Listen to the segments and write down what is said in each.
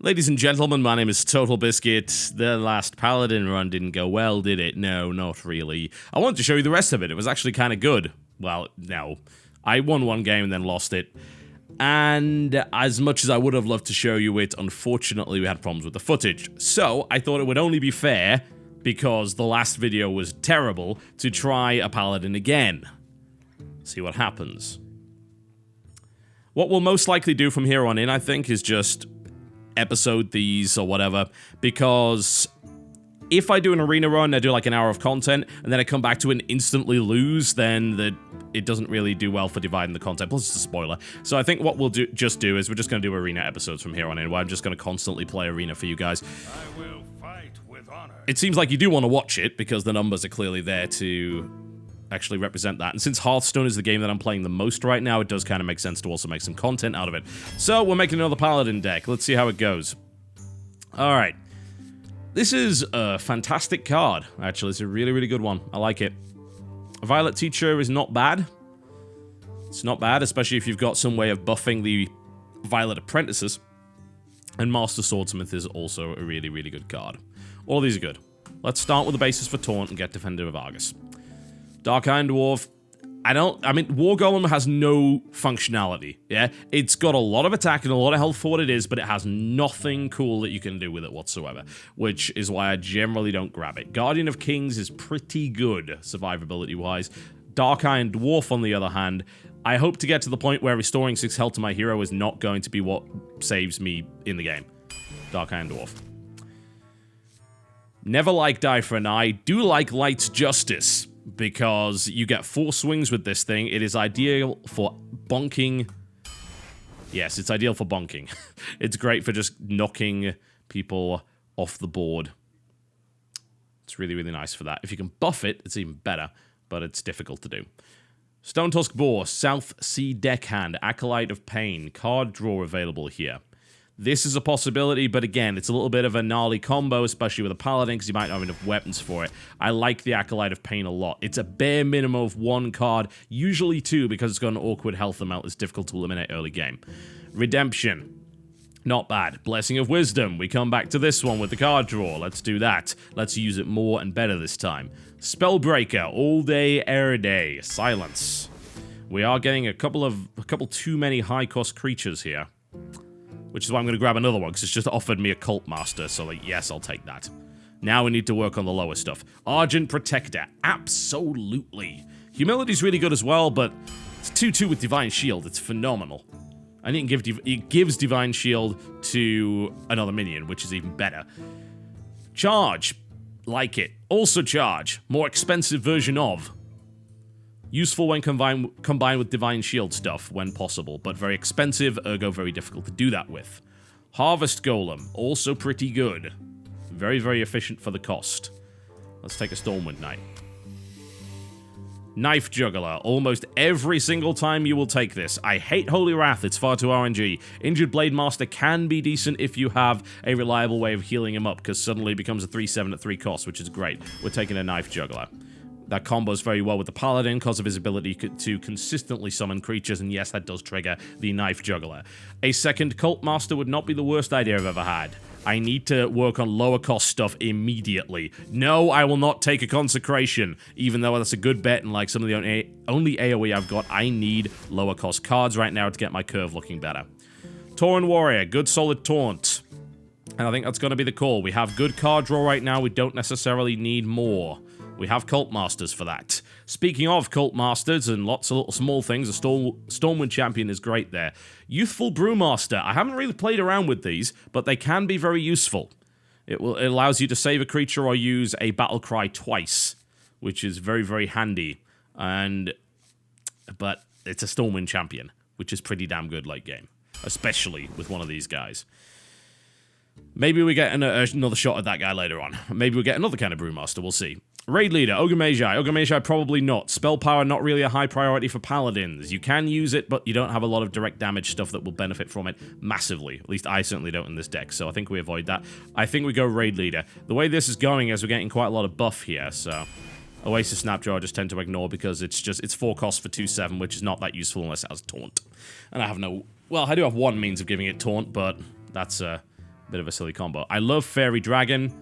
Ladies and gentlemen, my name is TotalBiscuit. The last Paladin run didn't go well, did it? No, not really. I wanted to show you the rest of it. It was actually kind of good. Well, no. I won one game and then lost it. And as much as I would have loved to show you it, unfortunately we had problems with the footage. So, I thought it would only be fair, because the last video was terrible, to try a Paladin again. See what happens. What we'll most likely do from here on in, I think, is just episode these or whatever, because if I do an arena run, I do like an hour of content, and then I come back to it and instantly lose, then it doesn't really do well for dividing the content, plus it's a spoiler. So I think what we'll just do is we're just going to do arena episodes from here on in, where I'm just going to constantly play arena for you guys. I will fight with honor. It seems like you do want to watch it, because the numbers are clearly there to actually represent that. And since Hearthstone is the game that I'm playing the most right now, it does kind of make sense to also make some content out of it. So we're making another Paladin deck. Let's see how it goes. Alright. This is a fantastic card, actually. It's a really, really good one. I like it. Violet Teacher is not bad. It's not bad, especially if you've got some way of buffing the Violet Apprentices. And Master Swordsmith is also a really, really good card. All of these are good. Let's start with the basis for Taunt and get Defender of Argus. Dark Iron Dwarf, I mean, War Golem has no functionality, yeah? It's got a lot of attack and a lot of health for what it is, but it has nothing cool that you can do with it whatsoever, which is why I generally don't grab it. Guardian of Kings is pretty good, survivability-wise. Dark Iron Dwarf, on the other hand, I hope to get to the point where restoring 6 health to my hero is not going to be what saves me in the game. Dark Iron Dwarf. Never liked Eye for an Eye, do like Light's Justice, because you get 4 swings with this thing. It is ideal for bonking. Yes, it's ideal for bonking. It's great for just knocking people off the board. It's really, really nice for that. If you can buff it, it's even better, but it's difficult to do. Stone Tusk Boar, South Sea Deckhand, Acolyte of Pain, card draw available here. This is a possibility, but again, it's a little bit of a gnarly combo, especially with a Paladin, because you might not have enough weapons for it. I like the Acolyte of Pain a lot. It's a bare minimum of 1 card, usually 2, because it's got an awkward health amount that's difficult to eliminate early game. Redemption. Not bad. Blessing of Wisdom. We come back to this one with the card draw. Let's do that. Let's use it more and better this time. Spellbreaker. All day, every day. Silence. We are getting a couple too many high-cost creatures here. Which is why I'm going to grab another one, because it's just offered me a Cult Master, so like, yes, I'll take that. Now we need to work on the lower stuff. Argent Protector, absolutely. Humility's really good as well, but it's 2-2 with Divine Shield, it's phenomenal. And it gives Divine Shield to another minion, which is even better. Charge, like it. Also charge, more expensive version of. Useful when combined with Divine Shield stuff, when possible, but very expensive, ergo very difficult to do that with. Harvest Golem, also pretty good. Very, very efficient for the cost. Let's take a Stormwind Knight. Knife Juggler, almost every single time you will take this. I hate Holy Wrath, it's far too RNG. Injured Blade Master can be decent if you have a reliable way of healing him up, because suddenly it becomes a 3/7 at 3 cost, which is great. We're taking a Knife Juggler. That combos very well with the Paladin because of his ability to consistently summon creatures, and yes, that does trigger the Knife Juggler. A second Cult Master would not be the worst idea I've ever had. I need to work on lower cost stuff immediately. No, I will not take a Consecration, even though that's a good bet, and like some of the only AoE I've got, I need lower cost cards right now to get my curve looking better. Tauren Warrior, good solid taunt. And I think that's going to be the call. We have good card draw right now, we don't necessarily need more. We have Cult Masters for that. Speaking of Cult Masters and lots of little small things, a Stormwind Champion is great there. Youthful Brewmaster. I haven't really played around with these, but they can be very useful. It allows you to save a creature or use a battle cry twice, which is very, very handy. But it's a Stormwind Champion, which is pretty damn good late game, especially with one of these guys. Maybe we get another shot at that guy later on. Maybe we get another kind of Brewmaster, we'll see. Raid Leader, Ogre Magi. Ogre Magi probably not. Spell Power not really a high priority for Paladins. You can use it, but you don't have a lot of direct damage stuff that will benefit from it massively. At least I certainly don't in this deck, so I think we avoid that. I think we go Raid Leader. The way this is going is we're getting quite a lot of buff here, so Oasis Snapjaw I just tend to ignore because it's 4 costs for 2/7, which is not that useful unless it has Taunt. And I have no... Well, I do have one means of giving it Taunt, but that's Bit of a silly combo. I love Fairy Dragon.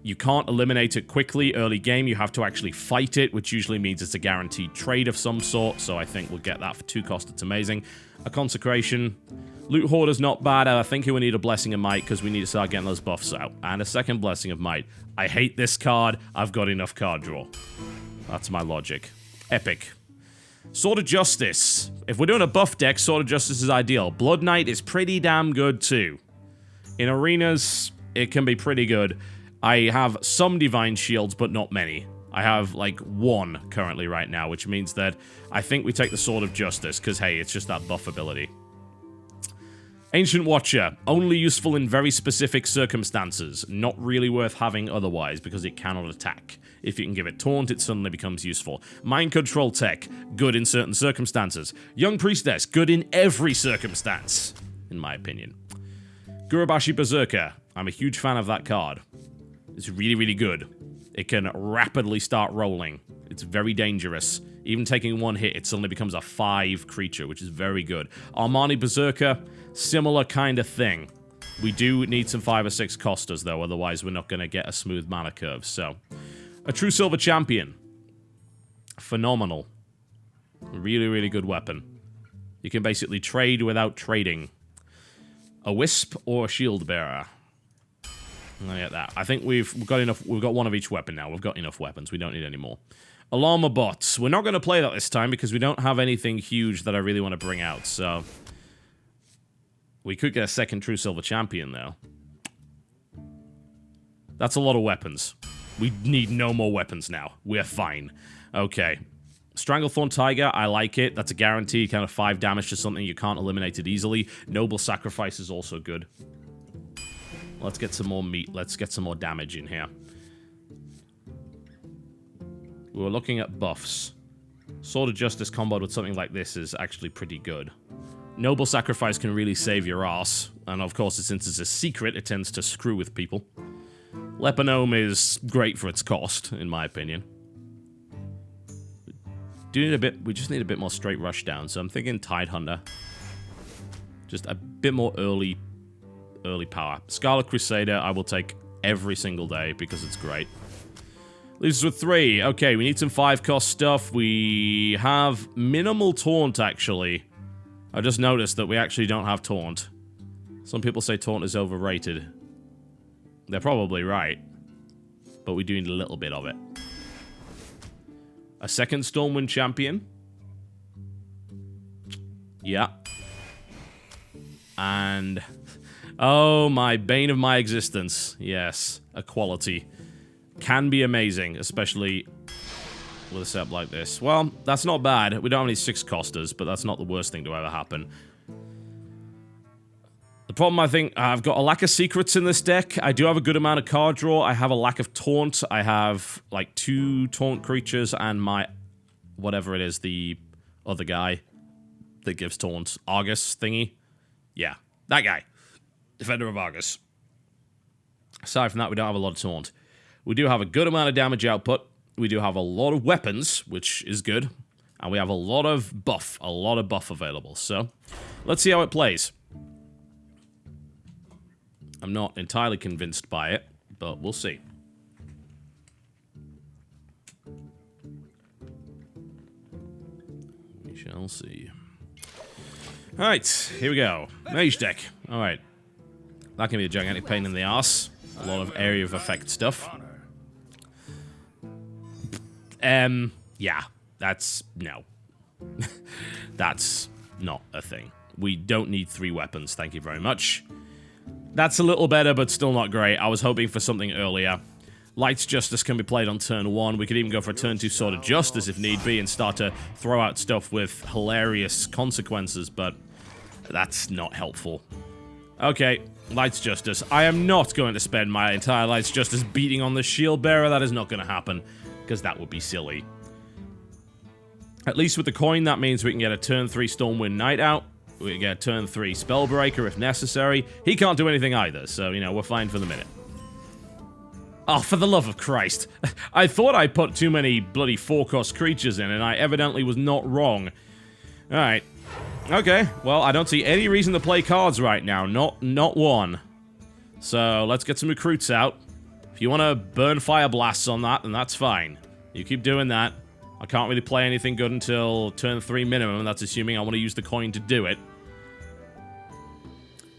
You can't eliminate it quickly early game. You have to actually fight it, which usually means it's a guaranteed trade of some sort. So I think we'll get that for 2 cost. It's amazing. A Consecration. Loot Hoarder's not bad. I think we need a Blessing of Might because we need to start getting those buffs out. And a second Blessing of Might. I hate this card. I've got enough card draw. That's my logic. Epic. Sword of Justice. If we're doing a buff deck, Sword of Justice is ideal. Blood Knight is pretty damn good too. In arenas, it can be pretty good. I have some Divine Shields, but not many. I have, like, 1 currently right now, which means that I think we take the Sword of Justice, because, hey, it's just that buff ability. Ancient Watcher. Only useful in very specific circumstances. Not really worth having otherwise, because it cannot attack. If you can give it Taunt, it suddenly becomes useful. Mind Control Tech. Good in certain circumstances. Young Priestess. Good in every circumstance, in my opinion. Gurubashi Berserker. I'm a huge fan of that card. It's really, really good. It can rapidly start rolling. It's very dangerous. Even taking 1 hit, it suddenly becomes a 5 creature, which is very good. Armani Berserker, similar kind of thing. We do need some 5 or 6 costers, though, otherwise we're not going to get a smooth mana curve. So, a True Silver Champion. Phenomenal. Really, really good weapon. You can basically trade without trading. A Wisp or a Shield Bearer. I get that. I think we've got enough. We've got 1 of each weapon now. We've got enough weapons. We don't need any more. Alarma Bots. We're not going to play that this time because we don't have anything huge that I really want to bring out. So we could get a second True Silver Champion, though. That's a lot of weapons. We need no more weapons now. We're fine. Okay. Stranglethorn Tiger, I like it. That's a guaranteed kind of 5 damage to something. You can't eliminate it easily. Noble Sacrifice is also good. Let's get some more meat. Let's get some more damage in here. We were looking at buffs. Sword of Justice comboed with something like this is actually pretty good. Noble Sacrifice can really save your ass. And of course, since it's a secret, it tends to screw with people. Leponome is great for its cost, in my opinion. We just need a bit more straight rush down, so I'm thinking Tidehunter. Just a bit more early power. Scarlet Crusader, I will take every single day because it's great. Leaves us with 3. Okay, we need some 5-cost stuff. We have minimal Taunt, actually. I just noticed that we actually don't have Taunt. Some people say Taunt is overrated. They're probably right. But we do need a little bit of it. A second Stormwind Champion. Yeah. And... oh, my bane of my existence. Yes, equality. Can be amazing, especially with a setup like this. Well, that's not bad. We don't have any 6-costers, but that's not the worst thing to ever happen. The problem, I think, I've got a lack of secrets in this deck. I do have a good amount of card draw. I have a lack of taunt. I have, like, 2 taunt creatures and my... whatever it is, the other guy that gives taunt. Argus thingy. Yeah, that guy. Defender of Argus. Aside from that, we don't have a lot of taunt. We do have a good amount of damage output. We do have a lot of weapons, which is good. And we have a lot of buff available. So, let's see how it plays. I'm not entirely convinced by it, but we'll see. We shall see. Alright, here we go. Mage deck. Alright. That can be a gigantic pain in the ass. A lot of area of effect stuff. Yeah. That's... no. That's not a thing. We don't need 3 weapons, thank you very much. That's a little better, but still not great. I was hoping for something earlier. Light's Justice can be played on turn 1. We could even go for a turn 2 Sword of Justice if need be and start to throw out stuff with hilarious consequences, but that's not helpful. Okay, Light's Justice. I am not going to spend my entire Light's Justice beating on the Shield Bearer. That is not going to happen, because that would be silly. At least with the coin, that means we can get a turn 3 Stormwind Knight out. We can get a turn 3 Spellbreaker if necessary. He can't do anything either, so, you know, we're fine for the minute. Oh, for the love of Christ. I thought I put too many bloody 4-cost creatures in, and I evidently was not wrong. Alright. Okay, well, I don't see any reason to play cards right now. Not one. So let's get some recruits out. If you want to burn fire blasts on that, then that's fine. You keep doing that. I can't really play anything good until turn 3 minimum. That's assuming I want to use the coin to do it.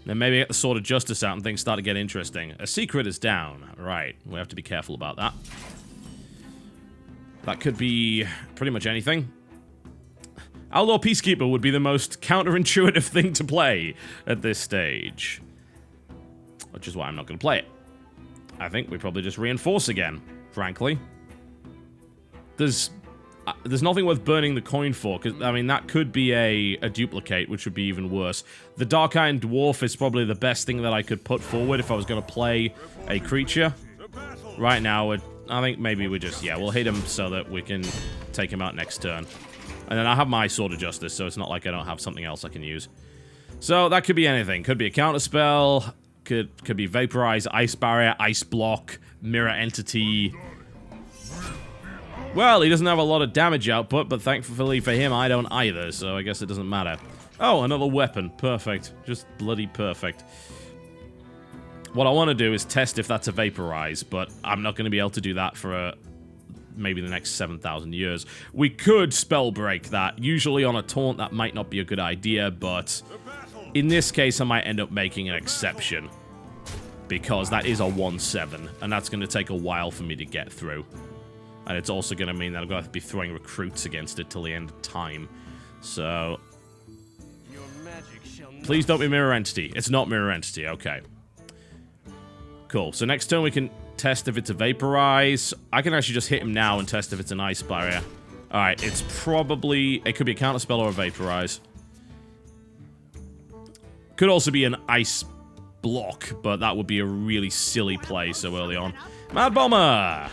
Then maybe get the Sword of Justice out and things start to get interesting. A secret is down. Right. We have to be careful about that. That could be pretty much anything. Outlaw Peacekeeper would be the most counterintuitive thing to play at this stage. Which is why I'm not going to play it. I think we probably just reinforce again, frankly. There's nothing worth burning the coin for, because, I mean, that could be a duplicate, which would be even worse. The Dark Iron Dwarf is probably the best thing that I could put forward if I was going to play a creature. Right now, I think maybe we just, yeah, we'll hit him so that we can take him out next turn. And then I have my Sword of Justice, so it's not like I don't have something else I can use. So that could be anything. Could be a counterspell, could be Vaporize, Ice Barrier, Ice Block, Mirror Entity. Well, he doesn't have a lot of damage output, but thankfully for him, I don't either, so I guess it doesn't matter. Oh, another weapon. Perfect. Just bloody perfect. What I want to do is test if that's a Vaporize, but I'm not going to be able to do that for maybe the next 7,000 years. We could spell break that. Usually on a taunt, that might not be a good idea, but in this case, I might end up making an exception. Because that is a 1/7, and that's going to take a while for me to get through. And it's also going to mean that I'm going to have to be throwing recruits against it till the end of time. So, please don't be Mirror Entity. It's not Mirror Entity, okay. Cool, so next turn we can test if it's a Vaporize. I can actually just hit him now and test if it's an Ice Barrier. Alright, it's probably... It could be a Counterspell or a Vaporize. Could also be an Ice Block, but that would be a really silly play so early on. Mad Bomber!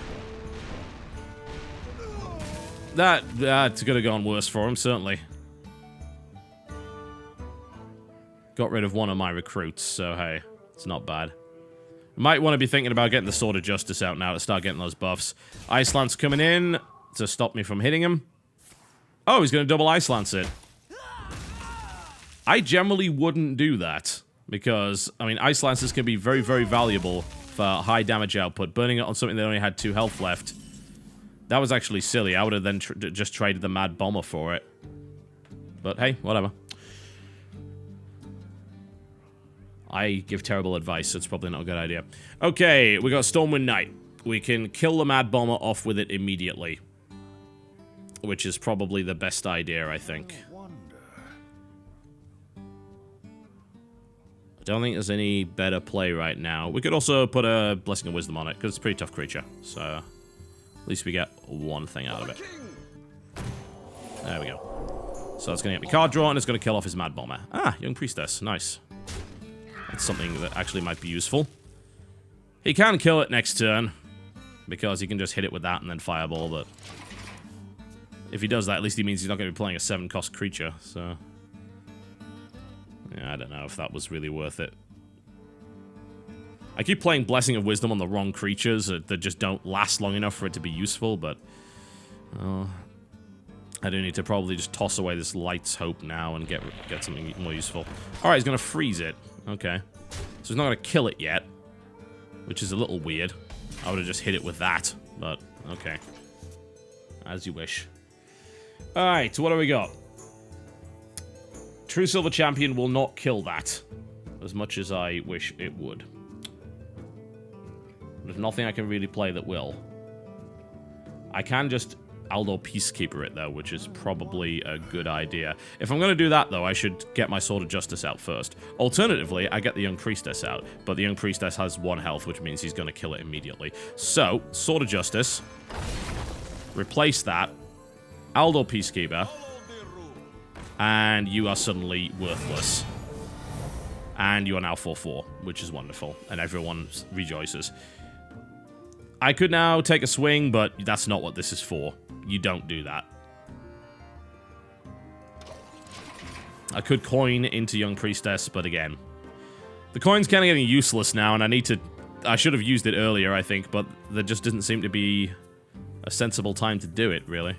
That's gonna go on worse for him, certainly. Got rid of one of my recruits, so hey, it's not bad. Might want to be thinking about getting the Sword of Justice out now to start getting those buffs. Ice Lance coming in to stop me from hitting him. Oh, he's gonna double Ice Lance it. I generally wouldn't do that, because, I mean, Ice Lances can be very, very valuable for high damage output. Burning it on something that only had 2 health left. That was actually silly. I would have then just traded the Mad Bomber for it. But hey, whatever. I give terrible advice, so it's probably not a good idea. Okay, we got Stormwind Knight. We can kill the Mad Bomber off with it immediately. Which is probably the best idea, I think. I don't think there's any better play right now. We could also put a Blessing of Wisdom on it, because it's a pretty tough creature. So, at least we get one thing out of it. There we go. So that's going to get me card draw, and it's going to kill off his Mad Bomber. Ah, Young Priestess. Nice. That's something that actually might be useful. He can kill it next turn, because he can just hit it with that and then Fireball, but... If he does that, at least he means he's not going to be playing a 7-cost creature, so... Yeah, I don't know if that was really worth it. I keep playing Blessing of Wisdom on the wrong creatures that just don't last long enough for it to be useful, but... I do need to probably just toss away this Light's Hope now and get something more useful. Alright, he's going to freeze it. Okay. So he's not going to kill it yet, which is a little weird. I would have just hit it with that, but okay. As you wish. Alright, so what do we got? True Silver Champion will not kill that, as much as I wish it would. There's nothing I can really play that will. I can just Aldo Peacekeeper it, though, which is probably a good idea. If I'm going to do that, though, I should get my Sword of Justice out first. Alternatively, I get the Young Priestess out, but the Young Priestess has 1 health, which means he's going to kill it immediately. So, Sword of Justice. Replace that. Aldo Peacekeeper. And you are suddenly worthless. And you are now 4/4, which is wonderful. And everyone rejoices. I could now take a swing, but that's not what this is for. You don't do that. I could coin into Young Priestess, but again. The coin's kind of getting useless now, and I should have used it earlier, I think, but there just doesn't seem to be a sensible time to do it, really.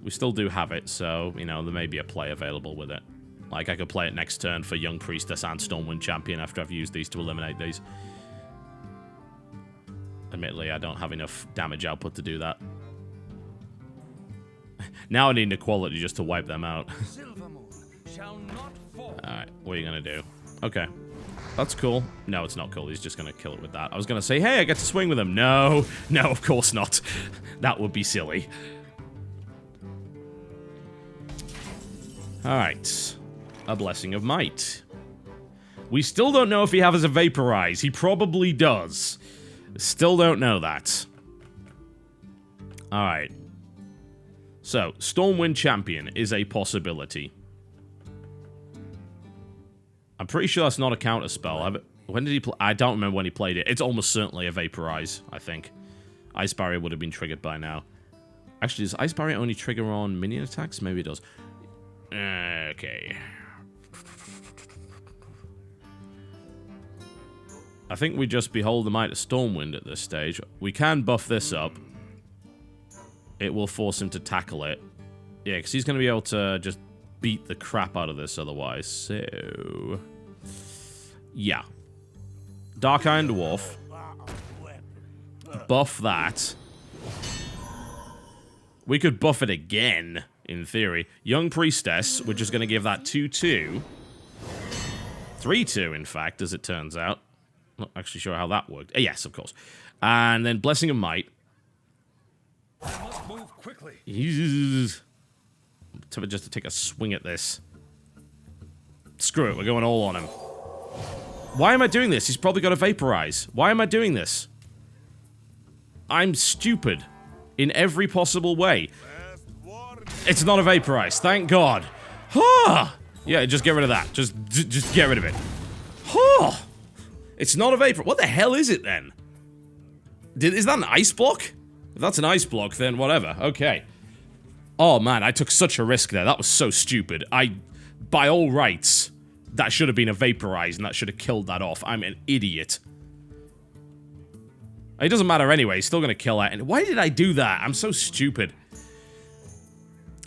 We still do have it, so, you know, there may be a play available with it. Like, I could play it next turn for Young Priestess and Stormwind Champion after I've used these to eliminate these. Admittedly, I don't have enough damage output to do that. Now I need an equality just to wipe them out. Alright, what are you gonna do? Okay. That's cool. No, it's not cool. He's just gonna kill it with that. I was gonna say, hey, I get to swing with him. No. No, of course not. That would be silly. Alright. A Blessing of Might. We still don't know if he has a Vaporize. He probably does. Still don't know that. Alright. So, Stormwind Champion is a possibility. I'm pretty sure that's not a counter spell. When did he play? I don't remember when he played it. It's almost certainly a Vaporize, I think. Ice Barrier would have been triggered by now. Actually, does Ice Barrier only trigger on minion attacks? Maybe it does. Okay. I think we just behold the might of Stormwind at this stage. We can buff this up. It will force him to tackle it. Yeah, because he's going to be able to just beat the crap out of this otherwise. So, yeah. Dark Iron Dwarf. Buff that. We could buff it again, in theory. Young Priestess, which is going to give that 2-2. 3-2, in fact, as it turns out. Not actually sure how that worked. Yes, of course. And then Blessing of Might. I must move quickly. Just to take a swing at this. Screw it, we're going all on him. Why am I doing this? He's probably got a Vaporize. Why am I doing this? I'm stupid. In every possible way. It's not a Vaporize, thank God. Yeah, just get rid of that. Just get rid of it. It's not a Vaporize. What the hell is it then? Is that an ice block? If that's an ice block, then whatever. Okay. Oh man, I took such a risk there. That was so stupid. By all rights, that should have been a Vaporize and that should have killed that off. I'm an idiot. It doesn't matter anyway. He's still going to kill that. And why did I do that? I'm so stupid.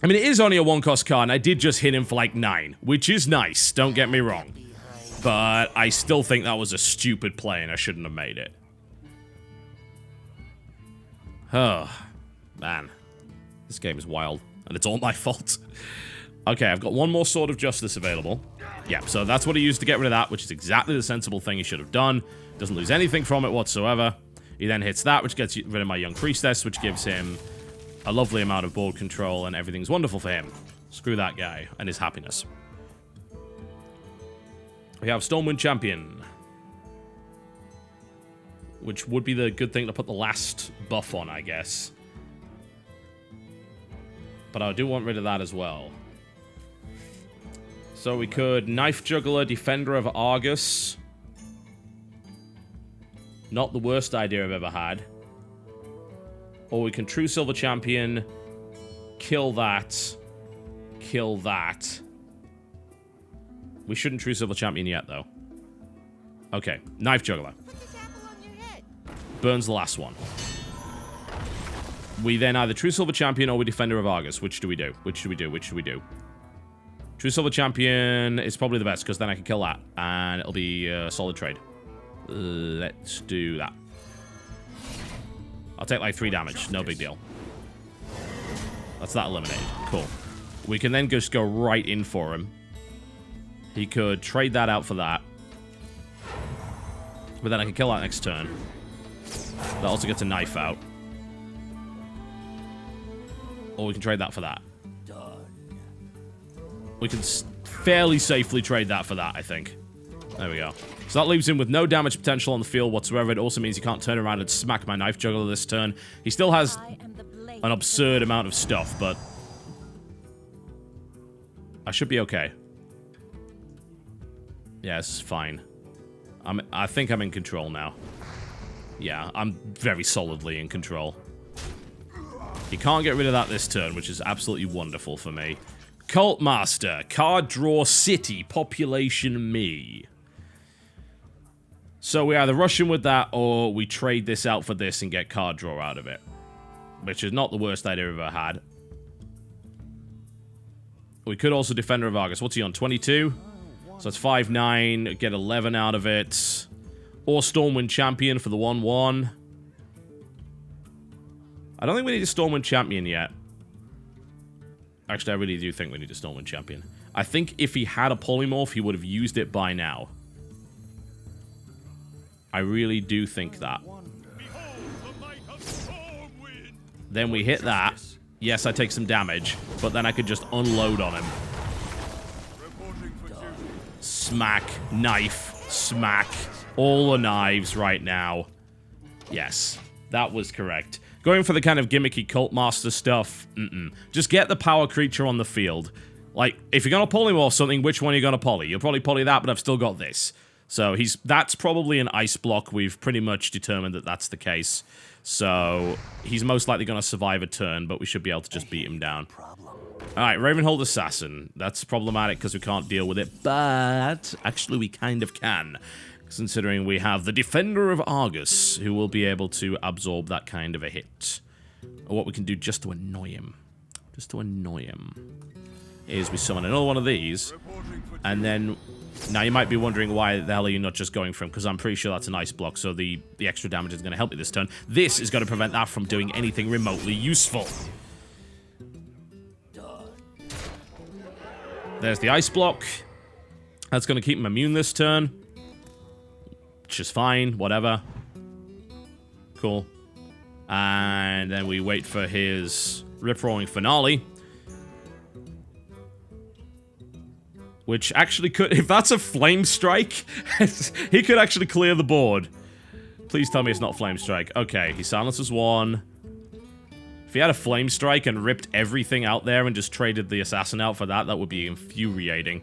I mean, it is only a 1-cost card, and I did just hit him for like 9, which is nice. Don't get me wrong. But I still think that was a stupid play, and I shouldn't have made it. Oh, man. This game is wild, and it's all my fault. Okay, I've got one more Sword of Justice available. Yeah, so that's what he used to get rid of that, which is exactly the sensible thing he should have done. Doesn't lose anything from it whatsoever. He then hits that, which gets rid of my Young Priestess, which gives him a lovely amount of board control, and everything's wonderful for him. Screw that guy and his happiness. We have Stormwind Champion, which would be the good thing to put the last buff on, I guess. But I do want rid of that as well. So we could Knife Juggler, Defender of Argus. Not the worst idea I've ever had. Or we can True Silver Champion, kill that, kill that. We shouldn't True Silver Champion yet, though. Okay, Knife Juggler. Burns the last one. We then either True Silver Champion or we Defender of Argus. Which do we do? Which do we do? Which do we do? True Silver Champion is probably the best, because then I can kill that, and it'll be a solid trade. Let's do that. I'll take like 3 damage. No big deal. That's that eliminated. Cool. We can then just go right in for him. He could trade that out for that. But then I can kill that next turn. That also gets a knife out. Or we can trade that for that. We can fairly safely trade that for that, I think. There we go. So that leaves him with no damage potential on the field whatsoever. It also means he can't turn around and smack my Knife Juggler this turn. He still has an absurd amount of stuff, but I should be okay. Yeah, this is fine. I think I'm in control now. Yeah, I'm very solidly in control. He can't get rid of that this turn, which is absolutely wonderful for me. Cult Master, card draw city, population me. So we either rush him with that, or we trade this out for this and get card draw out of it. Which is not the worst idea I've ever had. We could also Defender of Argus. What's he on? 22? So that's 5-9. Get 11 out of it. Or Stormwind Champion for the 1-1. I don't think we need a Stormwind Champion yet. Actually, I really do think we need a Stormwind Champion. I think if he had a Polymorph, he would have used it by now. I really do think that. Then we hit that. Yes, I take some damage, but then I could just unload on him. Smack, knife, smack. All the knives right now. Yes, that was correct. Going for the kind of gimmicky Cult Master stuff, Just get the power creature on the field. Like, if you're going to polymorph something, which one are you going to poly? You'll probably poly that, but I've still got this. So that's probably an ice block. We've pretty much determined that that's the case. So he's most likely going to survive a turn, but we should be able to just beat him down. Alright, Ravenhold Assassin. That's problematic because we can't deal with it, but actually we kind of can. Considering we have the Defender of Argus, who will be able to absorb that kind of a hit. Or what we can do just to annoy him. Just to annoy him. Is we summon another one of these, and then... Now, you might be wondering why the hell are you not just going for him, because I'm pretty sure that's an ice block, so the extra damage is going to help me this turn. This is going to prevent that from doing anything remotely useful. There's the ice block. That's going to keep him immune this turn. Which is fine, whatever. Cool. And then we wait for his Rip-Roaring Finale. Which actually could, if that's a Flame Strike, he could actually clear the board. Please tell me it's not Flame Strike. Okay, he silences one. If he had a Flame Strike and ripped everything out there and just traded the Assassin out for that, that would be infuriating.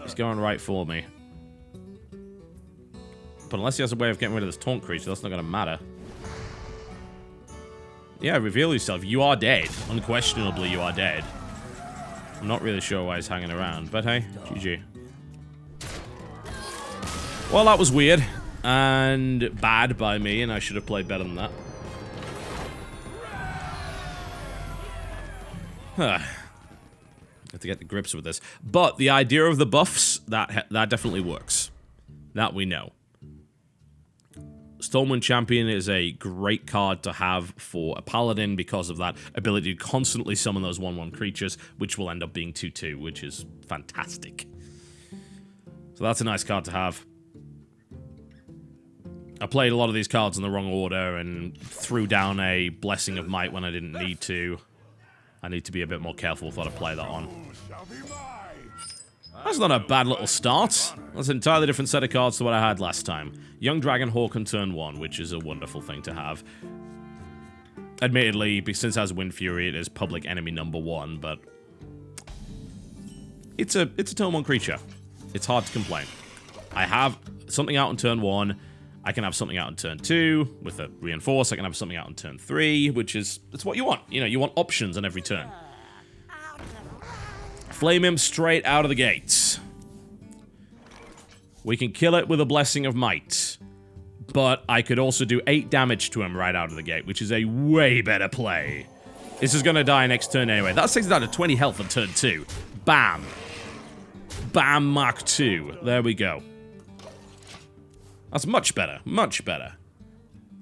He's going right for me. But unless he has a way of getting rid of this taunt creature, that's not going to matter. Yeah, reveal yourself. You are dead. Unquestionably, you are dead. I'm not really sure why he's hanging around, but hey, GG. Well, that was weird. And bad by me, and I should have played better than that. Huh. Have to get the grips with this. But the idea of the buffs, that definitely works. That we know. Stormwind Champion is a great card to have for a Paladin because of that ability to constantly summon those 1/1 creatures, which will end up being 2/2, which is fantastic. So that's a nice card to have. I played a lot of these cards in the wrong order and threw down a Blessing of Might when I didn't need to. I need to be a bit more careful with what I play that on. That's not a bad little start. That's an entirely different set of cards to what I had last time. Young Dragon Hawk on turn 1, which is a wonderful thing to have. Admittedly, since it has Wind Fury, it is public enemy number 1, but... It's a turn 1 creature. It's hard to complain. I have something out on turn 1. I can have something out on turn 2 with a Reinforce. I can have something out on turn 3, which is... It's what you want. You know, you want options on every turn. Flame him straight out of the gates. We can kill it with a Blessing of Might. But I could also do 8 damage to him right out of the gate, which is a way better play. This is going to die next turn anyway. That takes it down to 20 health on turn 2. Bam. Bam, Mark 2. There we go. That's much better. Much better.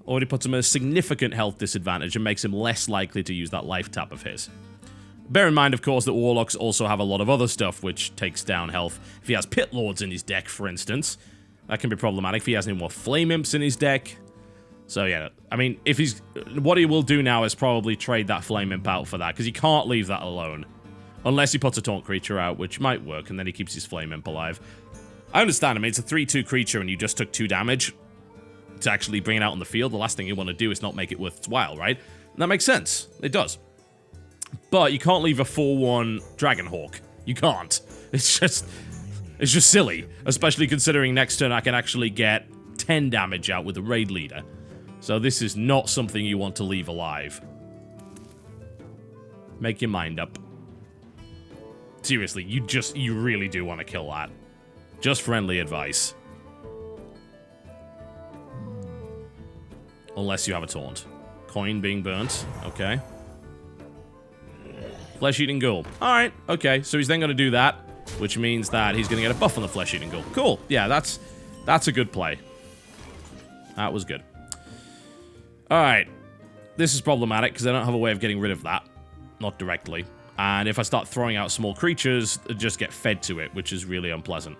Already puts him at a significant health disadvantage and makes him less likely to use that life tap of his. Bear in mind, of course, that Warlocks also have a lot of other stuff which takes down health. If he has Pit Lords in his deck, for instance, that can be problematic. If he has any more Flame Imps in his deck. So, yeah, I mean, if he's... What he will do now is probably trade that Flame Imp out for that, because he can't leave that alone. Unless he puts a Taunt creature out, which might work, and then he keeps his Flame Imp alive. I understand, I mean, it's a 3/2 creature, and you just took 2 damage to actually bring it out on the field. The last thing you want to do is not make it worth its while, right? And that makes sense. It does. But you can't leave a 4/1 Dragonhawk. You can't. It's just silly. Especially considering next turn I can actually get 10 damage out with the Raid Leader. So this is not something you want to leave alive. Make your mind up. Seriously, you really do want to kill that. Just friendly advice. Unless you have a taunt. Coin being burnt. Okay. Flesh-eating ghoul. Alright, okay. So he's then going to do that, which means that he's going to get a buff on the flesh-eating ghoul. Cool. Yeah, that's a good play. That was good. Alright. This is problematic because I don't have a way of getting rid of that. Not directly. And if I start throwing out small creatures, they just get fed to it, which is really unpleasant.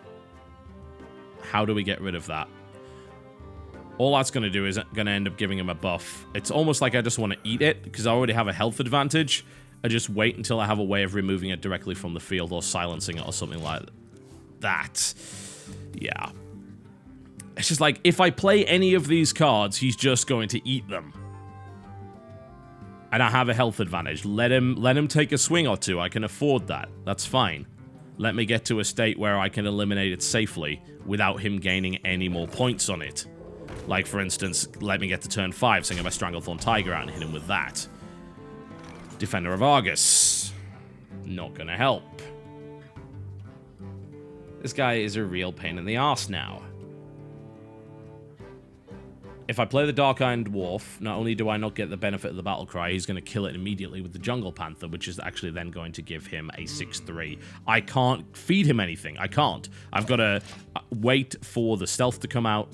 How do we get rid of that? All that's going to do is going to end up giving him a buff. It's almost like I just want to eat it, because I already have a health advantage. I just wait until I have a way of removing it directly from the field, or silencing it, or something like that. Yeah. It's just like, if I play any of these cards, he's just going to eat them. And I have a health advantage. Let him take a swing or two. I can afford that. That's fine. Let me get to a state where I can eliminate it safely without him gaining any more points on it. Like, for instance, let me get to turn 5, sing my Stranglethorn Tiger out and hit him with that. Defender of Argus. Not gonna help. This guy is a real pain in the arse now. If I play the Dark-Iron Dwarf, not only do I not get the benefit of the Battle Cry, he's going to kill it immediately with the Jungle Panther, which is actually then going to give him a 6-3. I can't feed him anything. I can't. I've got to wait for the stealth to come out.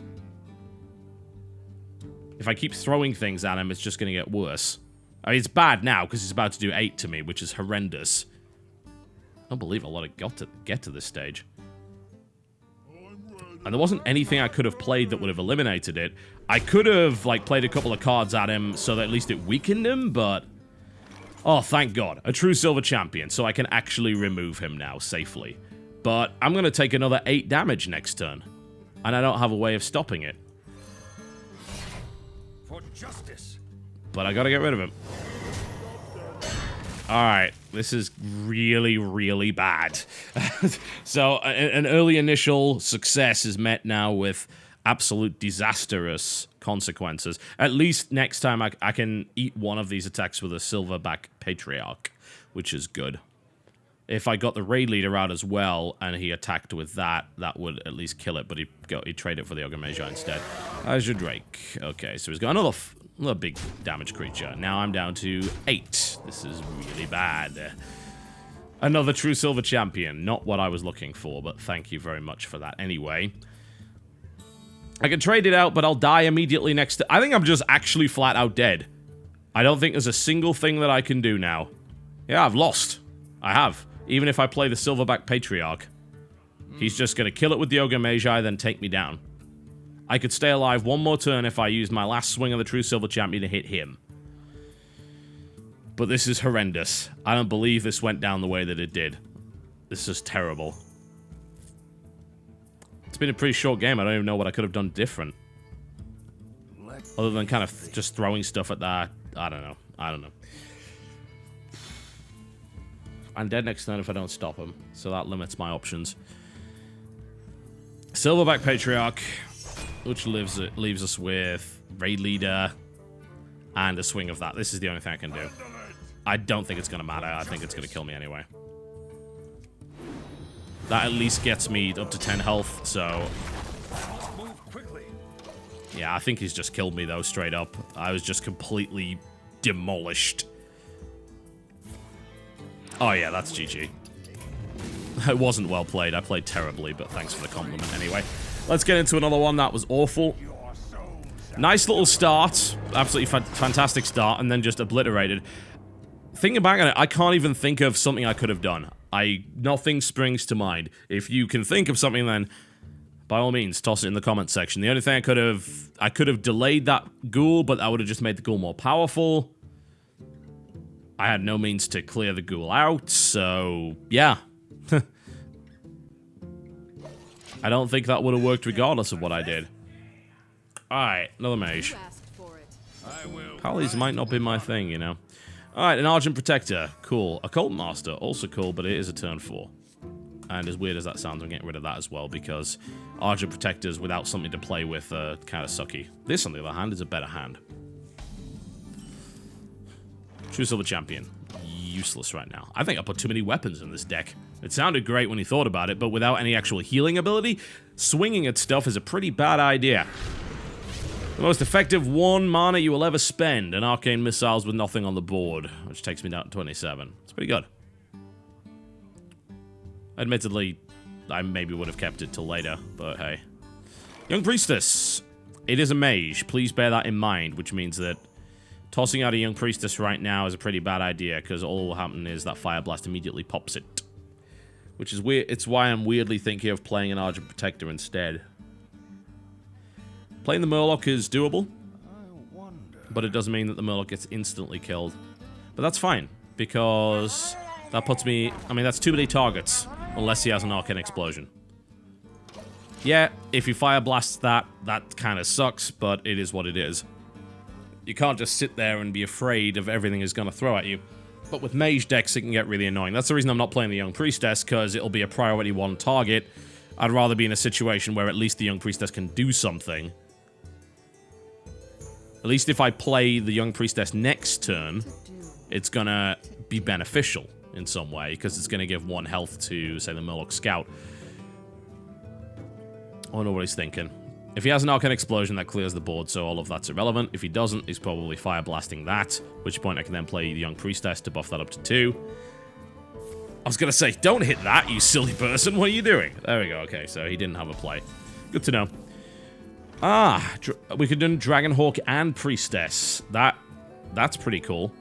If I keep throwing things at him, it's just going to get worse. I mean, it's bad now, because he's about to do 8 to me, which is horrendous. I don't believe I'll let it get to this stage. And there wasn't anything I could have played that would have eliminated it. I could have, like, played a couple of cards at him so that at least it weakened him, but... Oh, thank God. A true silver champion, so I can actually remove him now safely. But I'm going to take another 8 damage next turn. And I don't have a way of stopping it. For justice. But I got to get rid of him. Alright, this is really, really bad. So, an early initial success is met now with absolute disastrous consequences. At least next time I can eat one of these attacks with a Silverback Patriarch, which is good. If I got the Raid Leader out as well, and he attacked with that, that would at least kill it, but he'd trade it for the Ogre Magi instead. Azure Drake. Okay, so he's got another big damage creature. Now I'm down to 8. This is really bad. Another true silver champion. Not what I was looking for, but thank you very much for that anyway. I can trade it out, but I'll die immediately next to... I think I'm just actually flat out dead. I don't think there's a single thing that I can do now. Yeah, I've lost. I have. Even if I play the Silverback Patriarch. He's just going to kill it with the Ogre Magi, then take me down. I could stay alive one more turn if I used my last swing of the True Silver Champion to hit him. But this is horrendous. I don't believe this went down the way that it did. This is terrible. It's been a pretty short game. I don't even know what I could have done different. Other than kind of just throwing stuff at that. I don't know. I don't know. I'm dead next turn if I don't stop him. So that limits my options. Silverback Patriarch, which leaves us with Raid Leader and a swing of that. This is the only thing I can do. I don't think it's going to matter. I think it's going to kill me anyway. That at least gets me up to 10 health, so... Yeah, I think he's just killed me, though, straight up. I was just completely demolished. Oh, yeah, that's GG. It wasn't well played. I played terribly, but thanks for the compliment anyway. Let's get into another one. That was awful. Nice little start. Absolutely fantastic start, and then just obliterated. Thinking back on it, I can't even think of something I could have done. Nothing springs to mind. If you can think of something, then by all means, toss it in the comments section. The only thing I could have delayed that ghoul, but that would have just made the ghoul more powerful. I had no means to clear the ghoul out, so yeah. I don't think that would have worked regardless of what I did. Alright, another mage. Pallies might not be my thing, you know. Alright, an Argent Protector. Cool. Occult Master. Also cool, but it is a turn 4. And as weird as that sounds, I'm getting rid of that as well, because Argent Protectors without something to play with are kind of sucky. This, on the other hand, is a better hand. True Silver Champion. Useless right now. I think I put too many weapons in this deck. It sounded great when you thought about it, but without any actual healing ability, swinging at stuff is a pretty bad idea. The most effective 1 mana you will ever spend, an Arcane Missiles with nothing on the board, which takes me down to 27. It's pretty good. Admittedly, I maybe would have kept it till later, but hey. Young Priestess. It is a mage. Please bear that in mind, which means that tossing out a Young Priestess right now is a pretty bad idea, because all will happen is that Fire Blast immediately pops it. Which is weird. It's why I'm weirdly thinking of playing an Argent Protector instead. Playing the Murloc is doable, but it doesn't mean that the Murloc gets instantly killed. But that's fine, because that puts me... I mean, that's too many targets, unless he has an Arcane Explosion. Yeah, if you Fire Blast that kind of sucks, but it is what it is. You can't just sit there and be afraid of everything is going to throw at you. But with Mage decks, it can get really annoying. That's the reason I'm not playing the Young Priestess, because it'll be a priority 1 target. I'd rather be in a situation where at least the Young Priestess can do something. At least if I play the Young Priestess next turn, it's gonna be beneficial in some way, because it's gonna give 1 health to, say, the Murloc Scout. I wonder what he's thinking. If he has an Arcane Explosion, that clears the board, so all of that's irrelevant. If he doesn't, he's probably Fire Blasting that, at which point I can then play the Young Priestess to buff that up to 2. I was gonna say, don't hit that, you silly person. What are you doing? There we go. Okay, so he didn't have a play. Good to know. Ah, we could do Dragonhawk and Priestess. That's pretty cool.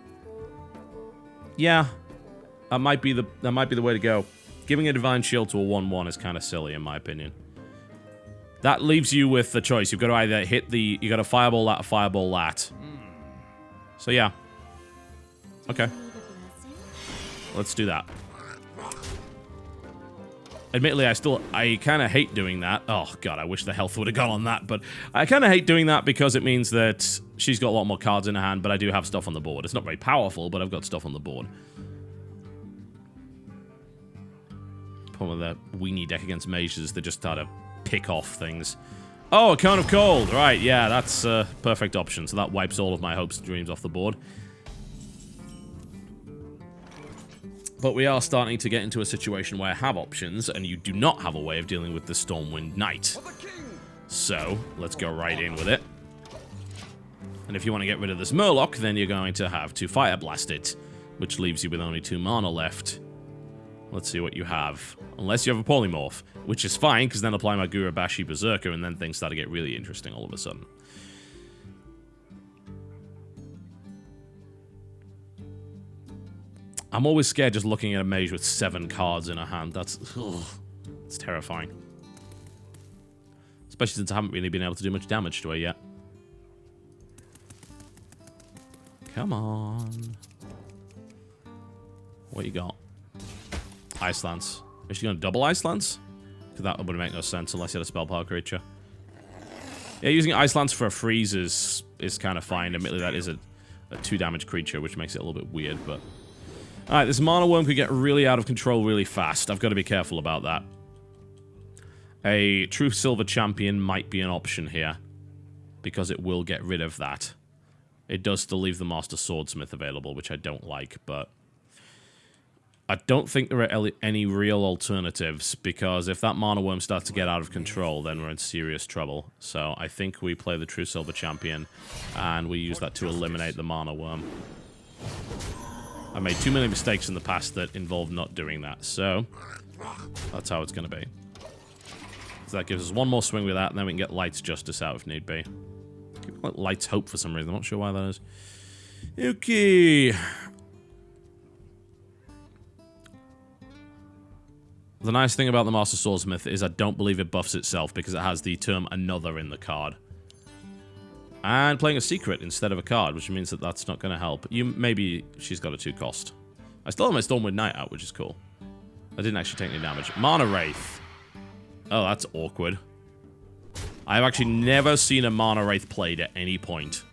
Yeah, that might be the way to go. Giving a Divine Shield to a 1/1 is kind of silly, in my opinion. That leaves you with the choice. You've got to either hit the... You got to Fireball that or Fireball that. So, yeah. Okay. Let's do that. Admittedly, I kind of hate doing that. Oh, God, I wish the health would have gone on that. But I kind of hate doing that because it means that she's got a lot more cards in her hand, but I do have stuff on the board. It's not very powerful, but I've got stuff on the board. Problem with the weenie deck against mages, they just start to pick off things. Oh, a Cone of Cold. Right, yeah, that's a perfect option. So that wipes all of my hopes and dreams off the board. But we are starting to get into a situation where I have options, and you do not have a way of dealing with the Stormwind Knight. So, let's go right in with it. And if you want to get rid of this Murloc, then you're going to have to Fire Blast it, which leaves you with only 2 mana left. Let's see what you have. Unless you have a Polymorph, which is fine, because then apply my Gurabashi Berserker, and then things start to get really interesting all of a sudden. I'm always scared just looking at a mage with 7 cards in her hand. It's terrifying. Especially since I haven't really been able to do much damage to her yet. Come on. What you got? Ice Lance. Is she going to double Ice Lance? Because that would make no sense unless you had a spell power creature. Yeah, using Ice Lance for a freeze is kind of fine. Admittedly, that is a 2 damage creature, which makes it a little bit weird, but... Alright, this Mana Worm could get really out of control really fast. I've got to be careful about that. A True Silver Champion might be an option here, because it will get rid of that. It does still leave the Master Swordsmith available, which I don't like, but... I don't think there are any real alternatives, because if that Mana Worm starts to get out of control, then we're in serious trouble. So I think we play the True Silver Champion, and we use that to eliminate the Mana Worm. I made too many mistakes in the past that involved not doing that, so that's how it's going to be. So that gives us 1 more swing with that, and then we can get Light's Justice out if need be. Keep like Light's Hope for some reason, I'm not sure why that is. Okay. The nice thing about the Master Swordsmith is I don't believe it buffs itself because it has the term another in the card. And playing a secret instead of a card, which means that that's not going to help. Maybe she's got a 2 cost. I still have my Stormwind Knight out, which is cool. I didn't actually take any damage. Mana Wraith. Oh, that's awkward. I've actually never seen a Mana Wraith played at any point.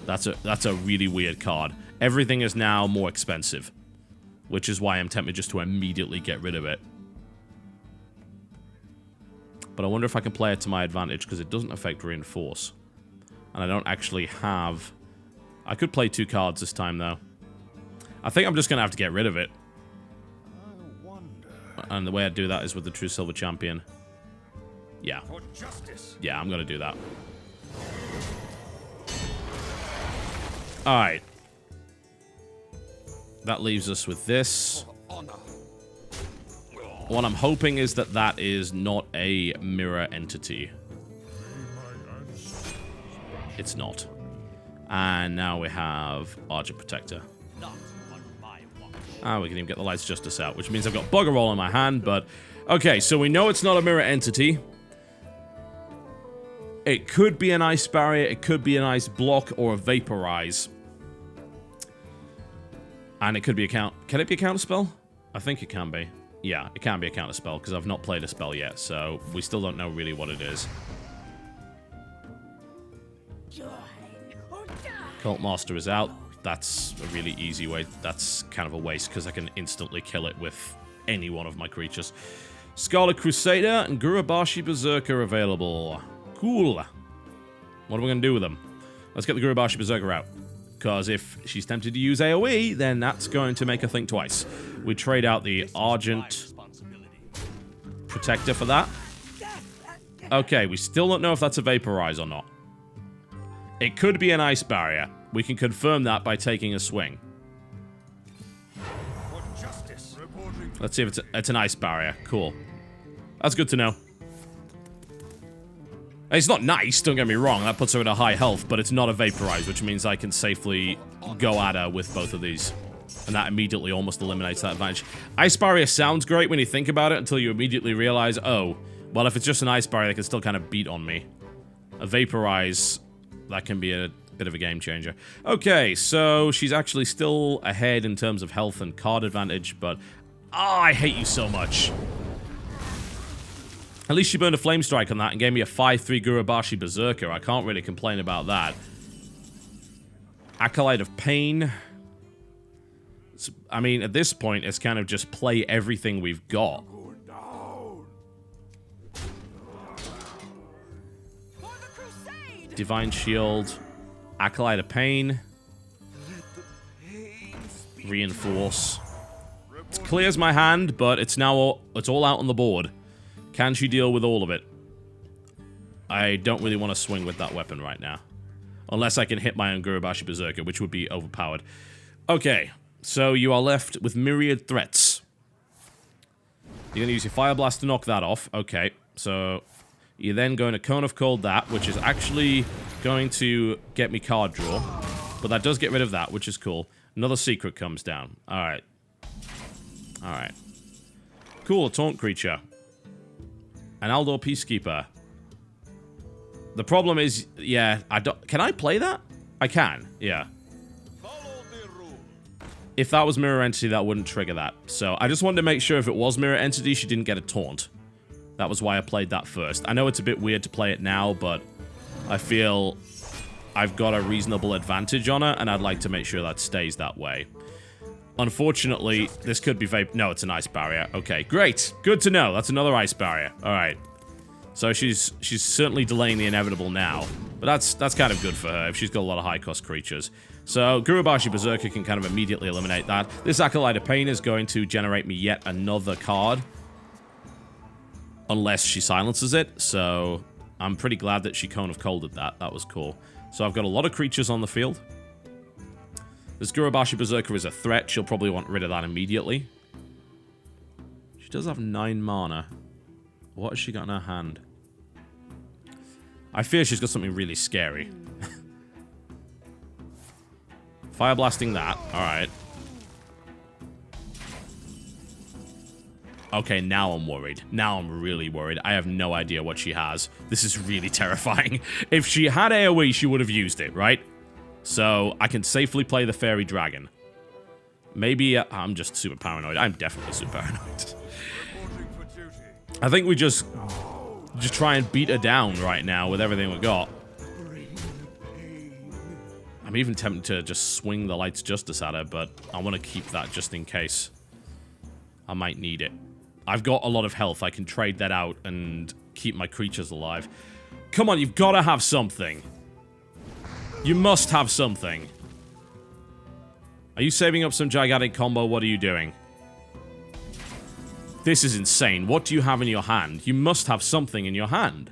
That's a really weird card. Everything is now more expensive, which is why I'm tempted just to immediately get rid of it. But I wonder if I can play it to my advantage, because it doesn't affect Reinforce. And I don't actually have... I could play 2 cards this time, though. I think I'm just going to have to get rid of it. And the way I do that is with the True Silver Champion. Yeah. Yeah, I'm going to do that. Alright. That leaves us with this. What I'm hoping is that that is not a mirror entity. It's not. And now we have Argent Protector. Ah, we can even get the Lights Justice out, which means I've got Bugger Roll in my hand, but... Okay, so we know it's not a mirror entity. It could be an Ice Barrier, it could be an Ice Block, or a Vaporize. And it could be a count... Can it be a counter spell? I think it can be. Yeah, it can be a counter spell, because I've not played a spell yet, so we still don't know really what it is. Cult Master is out. That's a really easy way. That's kind of a waste, because I can instantly kill it with any one of my creatures. Scarlet Crusader and Gurubashi Berserker available. Cool. What are we going to do with them? Let's get the Gurubashi Berserker out. Because if she's tempted to use AoE, then that's going to make her think twice. We trade out the Argent Protector for that. Okay, we still don't know if that's a Vaporize or not. It could be an Ice Barrier. We can confirm that by taking a swing. Let's see if it's an Ice Barrier. Cool. That's good to know. It's not nice, don't get me wrong. That puts her at a high health, but it's not a Vaporize, which means I can safely go at her with both of these. And that immediately almost eliminates that advantage. Ice Barrier sounds great when you think about it until you immediately realize, oh, well, if it's just an Ice Barrier, they can still kind of beat on me. A Vaporize... That can be a bit of a game changer. Okay, so she's actually still ahead in terms of health and card advantage, but... Oh, I hate you so much. At least she burned a Flame Strike on that and gave me a 5/3 Gurubashi Berserker. I can't really complain about that. Acolyte of Pain. I mean, at this point, it's kind of just play everything we've got. Divine Shield, Acolyte of Pain, Reinforce. It clears my hand, but it's now it's all out on the board. Can she deal with all of it? I don't really want to swing with that weapon right now. Unless I can hit my own Gurubashi Berserker, which would be overpowered. Okay, so you are left with myriad threats. You're going to use your Fire Blast to knock that off. Okay, so... You're then going to Cone of Cold that, which is actually going to get me card draw. But that does get rid of that, which is cool. Another secret comes down. Alright. Alright. Cool, a taunt creature. An Aldor Peacekeeper. The problem is, yeah, I don't... Can I play that? I can, yeah. If that was Mirror Entity, that wouldn't trigger that. So, I just wanted to make sure if it was Mirror Entity, she didn't get a taunt. That was why I played that first. I know it's a bit weird to play it now, but I feel I've got a reasonable advantage on it, and I'd like to make sure that stays that way. Unfortunately, this could be No, it's an Ice Barrier. Okay, great. Good to know. That's another Ice Barrier. All right. So she's certainly delaying the inevitable now. But that's kind of good for her if she's got a lot of high-cost creatures. So Gurubashi Berserker can kind of immediately eliminate that. This Acolyte of Pain is going to generate me yet another card. Unless she silences it, so I'm pretty glad that she Cone of Colded that. That was cool. So I've got a lot of creatures on the field. This Gurubashi Berserker is a threat. She'll probably want rid of that immediately. She does have 9 mana. What has she got in her hand? I fear she's got something really scary. Fire Blasting that. Alright. Okay, now I'm worried. Now I'm really worried. I have no idea what she has. This is really terrifying. If she had AoE, she would have used it, right? So, I can safely play the Fairy Dragon. Maybe I'm just super paranoid. I'm definitely super paranoid. I think we just try and beat her down right now with everything we got. I'm even tempted to just swing the Lights Justice at her, but I want to keep that just in case. I might need it. I've got a lot of health. I can trade that out and keep my creatures alive. Come on, you've got to have something. You must have something. Are you saving up some gigantic combo? What are you doing? This is insane. What do you have in your hand? You must have something in your hand.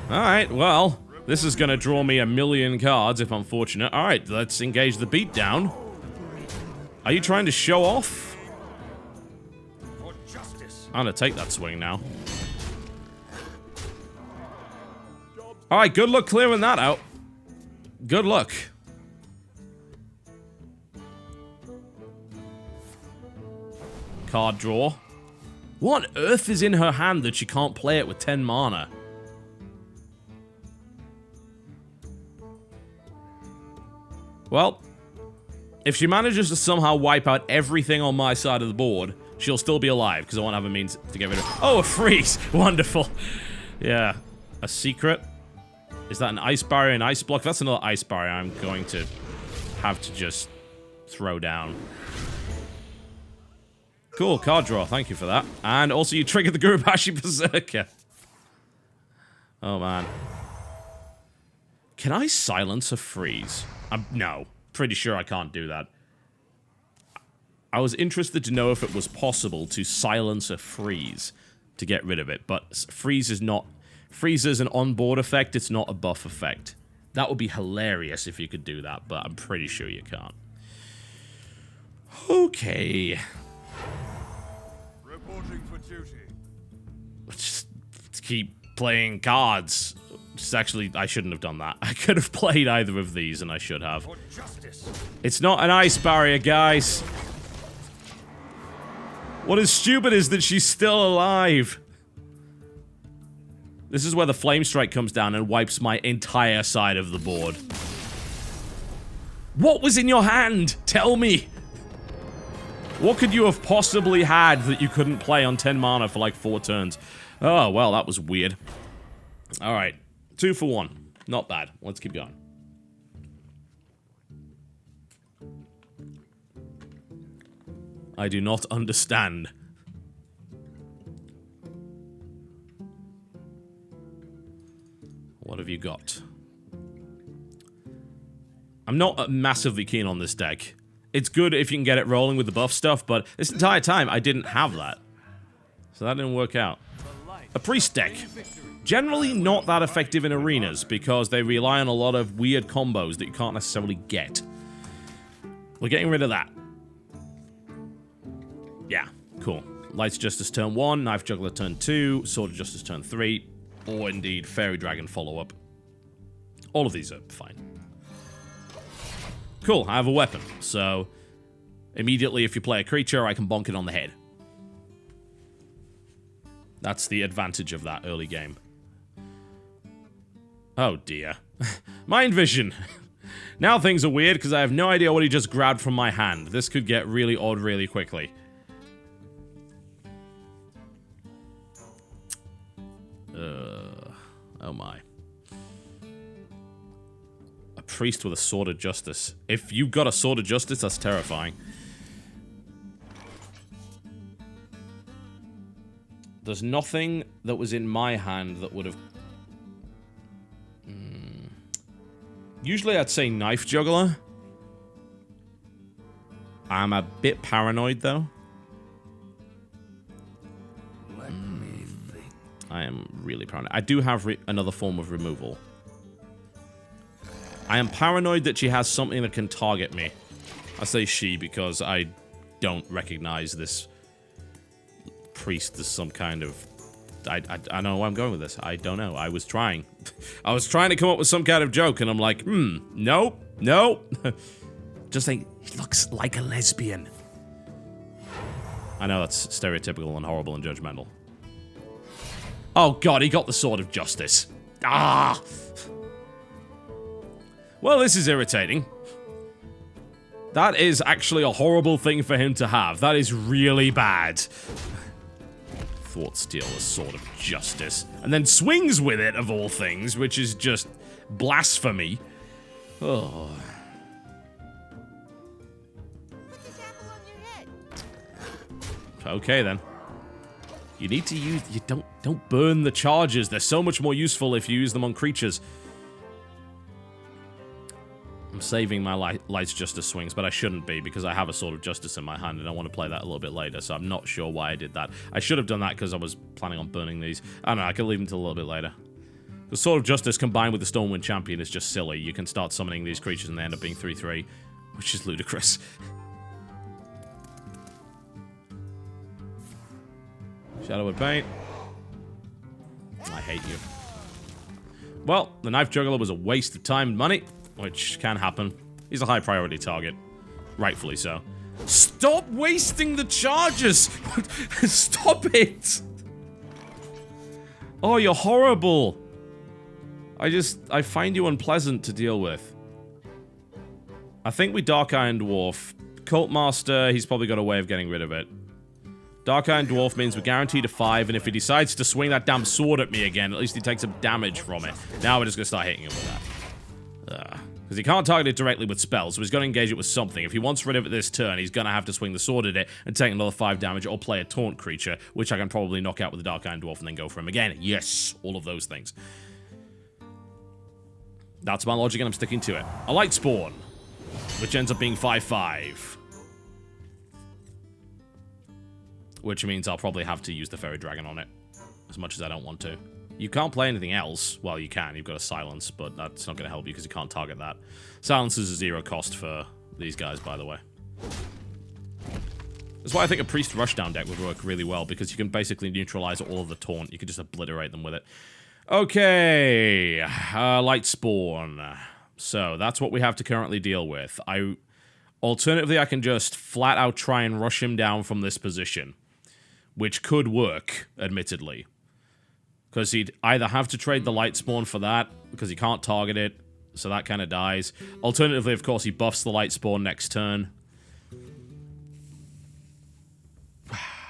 Alright, well, this is going to draw me a million cards if I'm fortunate. Alright, let's engage the beatdown. Are you trying to show off? For justice. I'm gonna take that swing now. Alright, good luck clearing that out. Good luck. Card draw. What on earth is in her hand that she can't play it with 10 mana? Well, if she manages to somehow wipe out everything on my side of the board, she'll still be alive, because I won't have a means to get rid of her. Oh, a freeze! Wonderful. Yeah. A secret. Is that an ice barrier, an ice block? If that's another ice barrier, I'm going to have to just throw down. Cool, card draw. Thank you for that. And also, you triggered the Gurubashi Berserker. Oh, man. Can I silence a freeze? No. Pretty sure I can't do that. I was interested to know if it was possible to silence a freeze to get rid of it, but freeze is not... Freeze is an on-board effect, it's not a buff effect. That would be hilarious if you could do that, but I'm pretty sure you can't. Okay. Reporting for duty. Just keep playing cards. Just actually, I shouldn't have done that. I could have played either of these, and I should have. For justice. It's not an ice barrier, guys. What is stupid is that she's still alive. This is where the Flame Strike comes down and wipes my entire side of the board. What was in your hand? Tell me. What could you have possibly had that you couldn't play on 10 mana for like 4 turns? Oh, well, that was weird. Alright. 2 for 1. Not bad. Let's keep going. I do not understand. What have you got? I'm not massively keen on this deck. It's good if you can get it rolling with the buff stuff, but this entire time I didn't have that. So that didn't work out. A priest deck. Generally not that effective in arenas because they rely on a lot of weird combos that you can't necessarily get. We're getting rid of that. Yeah, cool. Lights Justice turn 1, Knife Juggler turn 2, Sword of Justice turn 3, or indeed Fairy Dragon follow-up. All of these are fine. Cool, I have a weapon, so immediately if you play a creature, I can bonk it on the head. That's the advantage of that early game. Oh dear. Mind Vision! Now things are weird because I have no idea what he just grabbed from my hand. This could get really odd really quickly. Oh my. A priest with a Sword of Justice. If you've got a Sword of Justice, that's terrifying. There's nothing that was in my hand that would have... Usually I'd say Knife Juggler. I'm a bit paranoid though. I am really paranoid. I do have another form of removal. I am paranoid that she has something that can target me. I say she because I don't recognize this priest as some kind of... I don't know where I'm going with this. I don't know. I was trying. I was trying to come up with some kind of joke, and I'm like, nope, nope. Just think, he looks like a lesbian. I know that's stereotypical and horrible and judgmental. Oh god, he got the Sword of Justice. Ah! Well, this is irritating. That is actually a horrible thing for him to have. That is really bad. Thought steal a Sword of Justice. And then swings with it, of all things, which is just blasphemy. Oh. Okay, then. You need to use... You don't burn the charges. They're so much more useful if you use them on creatures. I'm saving my Lights Justice swings, but I shouldn't be because I have a Sword of Justice in my hand and I want to play that a little bit later, so I'm not sure why I did that. I should have done that because I was planning on burning these. I don't know, I can leave them until a little bit later. The Sword of Justice combined with the Stormwind Champion is just silly. You can start summoning these creatures and they end up being 3/3, which is ludicrous. Shadowwood Paint. I hate you. Well, the Knife Juggler was a waste of time and money, which can happen. He's a high priority target. Rightfully so. Stop wasting the charges! Stop it! Oh, you're horrible. I find you unpleasant to deal with. I think we Dark Iron Dwarf. Cult Master, he's probably got a way of getting rid of it. Dark Iron Dwarf means we're guaranteed a 5, and if he decides to swing that damn sword at me again, at least he takes some damage from it. Now we're just gonna start hitting him with that. Because he can't target it directly with spells, so he's gonna engage it with something. If he wants rid of it this turn, he's gonna have to swing the sword at it and take another 5 damage, or play a taunt creature, which I can probably knock out with the Dark Iron Dwarf and then go for him again. Yes! All of those things. That's my logic, and I'm sticking to it. A Light Spawn, which ends up being 5/5. Which means I'll probably have to use the Fairy Dragon on it. As much as I don't want to. You can't play anything else. Well, you can. You've got a Silence, but that's not going to help you because you can't target that. Silence is a 0 cost for these guys, by the way. That's why I think a Priest Rushdown deck would work really well, because you can basically neutralize all of the taunt. You can just obliterate them with it. Okay. Light Spawn. So, that's what we have to currently deal with. Alternatively, I can just flat out try and rush him down from this position. Which could work, admittedly. Because he'd either have to trade the Light Spawn for that, because he can't target it, so that kind of dies. Alternatively, of course, he buffs the Light Spawn next turn.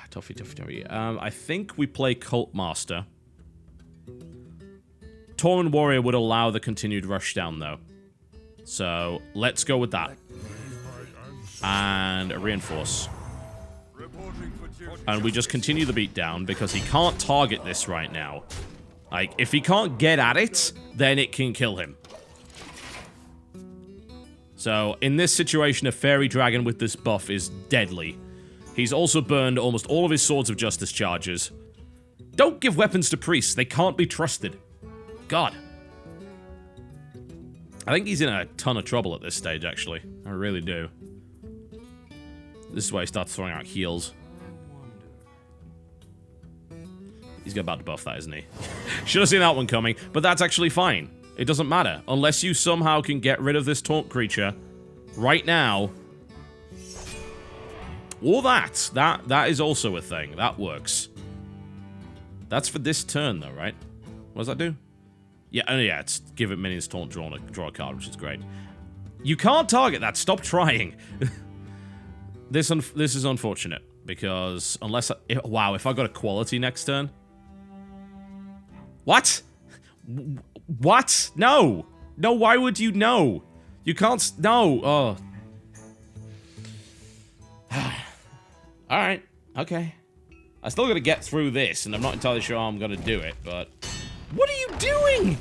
Toughy. I think we play Cult Master. Torment Warrior would allow the continued rush down, though. So, let's go with that. And a Reinforce. And we just continue the beatdown because he can't target this right now. Like, if he can't get at it, then it can kill him. So, in this situation, a Fairy Dragon with this buff is deadly. He's also burned almost all of his Swords of Justice charges. Don't give weapons to priests. They can't be trusted. God. I think he's in a ton of trouble at this stage, actually. I really do. This is why he starts throwing out heals. He's about to buff that, isn't he? Should have seen that one coming, but that's actually fine. It doesn't matter. Unless you somehow can get rid of this taunt creature right now. Or that. That is also a thing. That works. That's for this turn, though, right? What does that do? Yeah, it's give it minions taunt, draw a card, which is great. You can't target that. Stop trying. This is unfortunate, because unless wow, if I got a quality next turn. What? What? No! No, why would you know? You can't. No! Oh. Alright, okay. I still gotta get through this, and I'm not entirely sure how I'm gonna do it, but. What are you doing?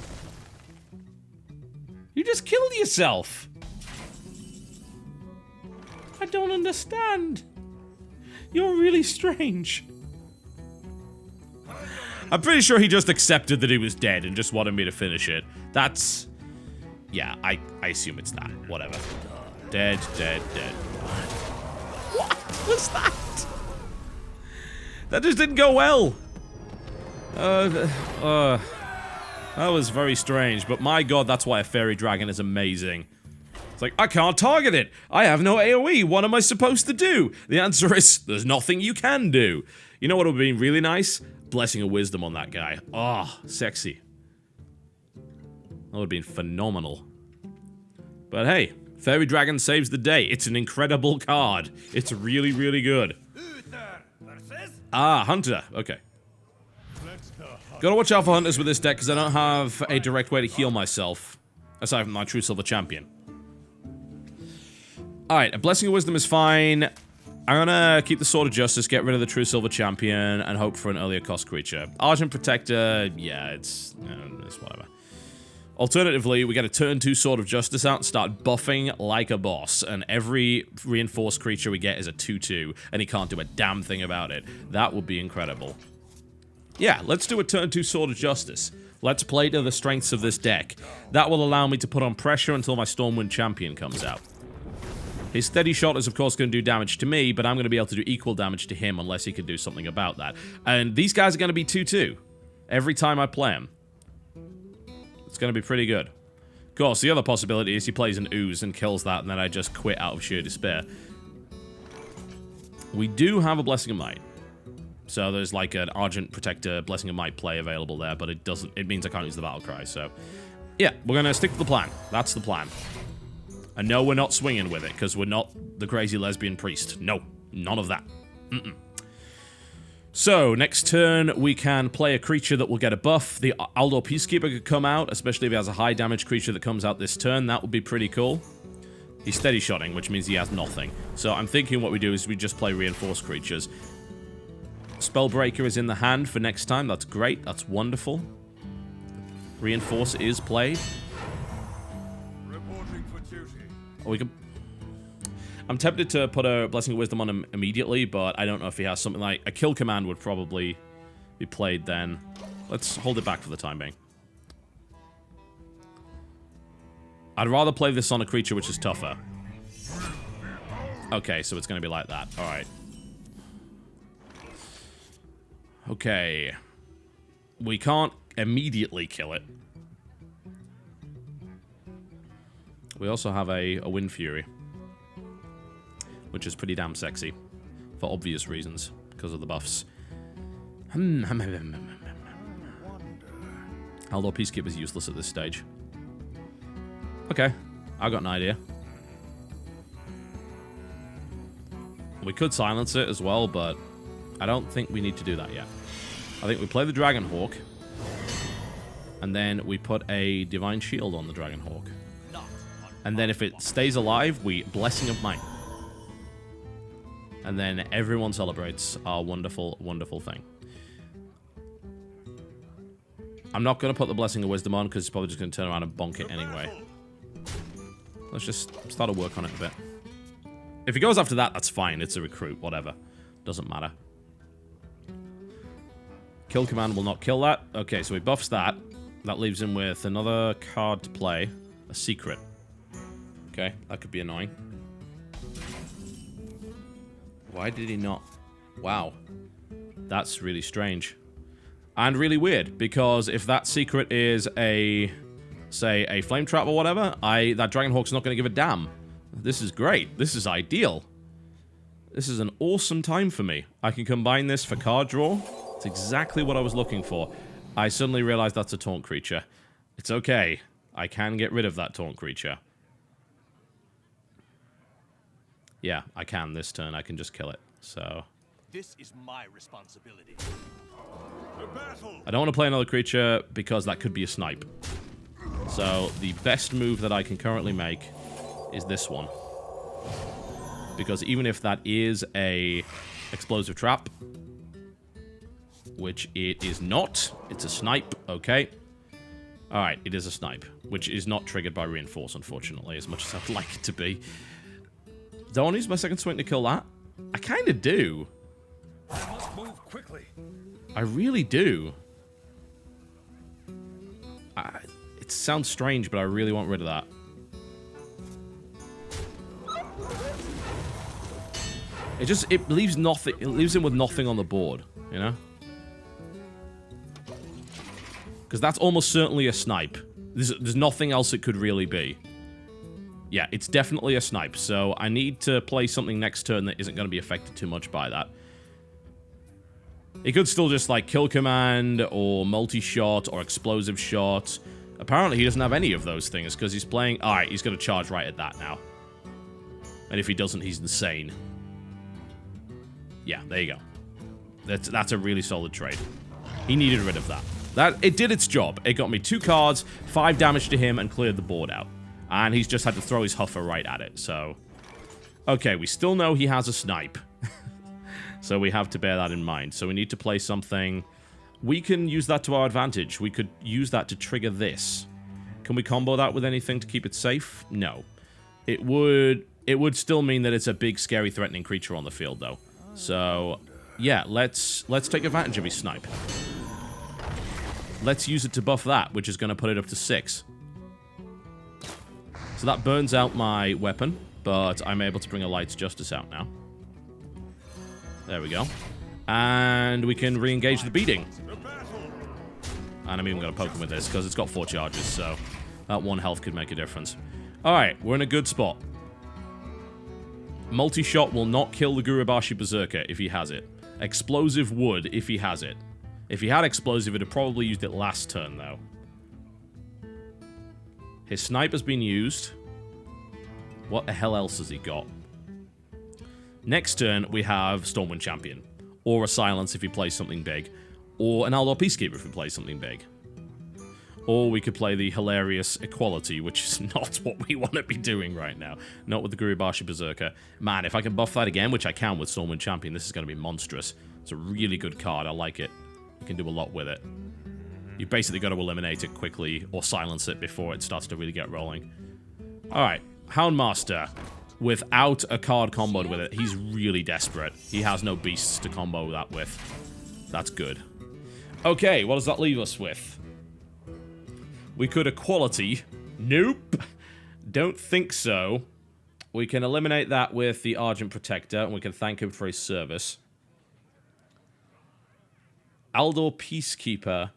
You just killed yourself. I don't understand. You're really strange. I'm pretty sure he just accepted that he was dead and just wanted me to finish it. That's... Yeah, I assume it's that. Whatever. Dead. What was that? That just didn't go well. That was very strange, but my god, that's why a Fairy Dragon is amazing. It's like, I can't target it. I have no AoE. What am I supposed to do? The answer is, there's nothing you can do. You know what would have been really nice? Blessing of Wisdom on that guy. Oh, sexy. That would have been phenomenal. But hey, Fairy Dragon saves the day. It's an incredible card. It's really, really good. Ah, Hunter. Okay. Gotta watch out for Hunters with this deck because I don't have a direct way to heal myself. Aside from my True Silver Champion. Alright, a Blessing of Wisdom is fine. I'm gonna keep the Sword of Justice, get rid of the True Silver Champion, and hope for an earlier cost creature. Argent Protector, yeah, it's whatever. Alternatively, we get a turn 2 Sword of Justice out and start buffing like a boss, and every reinforced creature we get is a 2/2, and he can't do a damn thing about it. That would be incredible. Yeah, let's do a turn 2 Sword of Justice. Let's play to the strengths of this deck. That will allow me to put on pressure until my Stormwind Champion comes out. His steady shot is, of course, going to do damage to me, but I'm going to be able to do equal damage to him unless he can do something about that. And these guys are going to be 2-2 every time I play him. It's going to be pretty good. Of course, the other possibility is he plays an ooze and kills that, and then I just quit out of sheer despair. We do have a Blessing of Might. So there's like an Argent Protector Blessing of Might play available there, but it means I can't use the Battle Cry, so... Yeah, we're going to stick to the plan. That's the plan. And no, we're not swinging with it, because we're not the crazy lesbian priest. No, none of that. So, next turn, we can play a creature that will get a buff. The Aldor Peacekeeper could come out, especially if he has a high damage creature that comes out this turn. That would be pretty cool. He's steady shotting, which means he has nothing. So I'm thinking what we do is we just play reinforced creatures. Spellbreaker is in the hand for next time. That's great. That's wonderful. Reinforce is played. Reporting for duty. We can... I'm tempted to put a Blessing of Wisdom on him immediately, but I don't know if he has something like... A kill command would probably be played then. Let's hold it back for the time being. I'd rather play this on a creature which is tougher. Okay, so it's going to be like that. Alright. Okay. We can't immediately kill it. We also have a Wind Fury, which is pretty damn sexy, for obvious reasons, because of the buffs. Aldor Peacekeeper is useless at this stage. Okay, I got an idea. We could silence it as well, but I don't think we need to do that yet. I think we play the Dragonhawk, and then we put a Divine Shield on the Dragonhawk. And then if it stays alive, we Blessing of Might. And then everyone celebrates our wonderful, wonderful thing. I'm not going to put the Blessing of Wisdom on, because it's probably just going to turn around and bonk it anyway. Let's just start to work on it a bit. If he goes after that, that's fine. It's a recruit, whatever. Doesn't matter. Kill command will not kill that. Okay, so he buffs that. That leaves him with another card to play. A secret. Okay, that could be annoying. Why did he not? Wow. That's really strange. And really weird, because if that secret is a... say, a flame trap or whatever, that Dragonhawk's not going to give a damn. This is great. This is ideal. This is an awesome time for me. I can combine this for card draw. It's exactly what I was looking for. I suddenly realized that's a taunt creature. It's okay. I can get rid of that taunt creature. Yeah, I can this turn. I can just kill it. So... This is my responsibility. The battle. I don't want to play another creature because that could be a snipe. So the best move that I can currently make is this one. Because even if that is a explosive trap, which it is not, it's a snipe, okay. Alright, it is a snipe, which is not triggered by reinforce, unfortunately, as much as I'd like it to be. Do I want to use my second swing to kill that? I kind of do. I must move quickly. I really do. It sounds strange, but I really want rid of that. It leaves nothing. It leaves him with nothing on the board, you know? Because that's almost certainly a snipe. There's nothing else it could really be. Yeah, it's definitely a snipe, so I need to play something next turn that isn't going to be affected too much by that. He could still just, like, kill command, or multi-shot, or explosive shot. Apparently he doesn't have any of those things, because he's playing... Alright, he's going to charge right at that now. And if he doesn't, he's insane. Yeah, there you go. That's a really solid trade. He needed rid of that. It did its job. It got me 2 cards, 5 damage to him, and cleared the board out. And he's just had to throw his Huffer right at it, so... Okay, we still know he has a snipe. So we have to bear that in mind. So we need to play something... We can use that to our advantage. We could use that to trigger this. Can we combo that with anything to keep it safe? No. It would still mean that it's a big, scary, threatening creature on the field, though. So, yeah, let's take advantage of his snipe. Let's use it to buff that, which is going to put it up to 6. So that burns out my weapon. But I'm able to bring a Light's Justice out now. There we go. And we can re-engage the beating. And I'm even going to poke him with this, because it's got 4 charges, so that 1 health could make a difference. Alright, we're in a good spot. Multi-shot will not kill the Gurubashi Berserker if he has it. Explosive would if he has it. If he had explosive, it'd have probably used it last turn, though. His snipe has been used. What the hell else has he got? Next turn, we have Stormwind Champion. Or a Silence if he plays something big. Or an Aldor Peacekeeper if he plays something big. Or we could play the hilarious Equality, which is not what we want to be doing right now. Not with the Gurubashi Berserker. Man, if I can buff that again, which I can with Stormwind Champion, this is going to be monstrous. It's a really good card. I like it. You can do a lot with it. You've basically got to eliminate it quickly or silence it before it starts to really get rolling. Alright, Houndmaster. Without a card comboed with it, he's really desperate. He has no beasts to combo that with. That's good. Okay, what does that leave us with? We could Equality. Nope. Don't think so. We can eliminate that with the Argent Protector, and we can thank him for his service. Aldor Peacekeeper.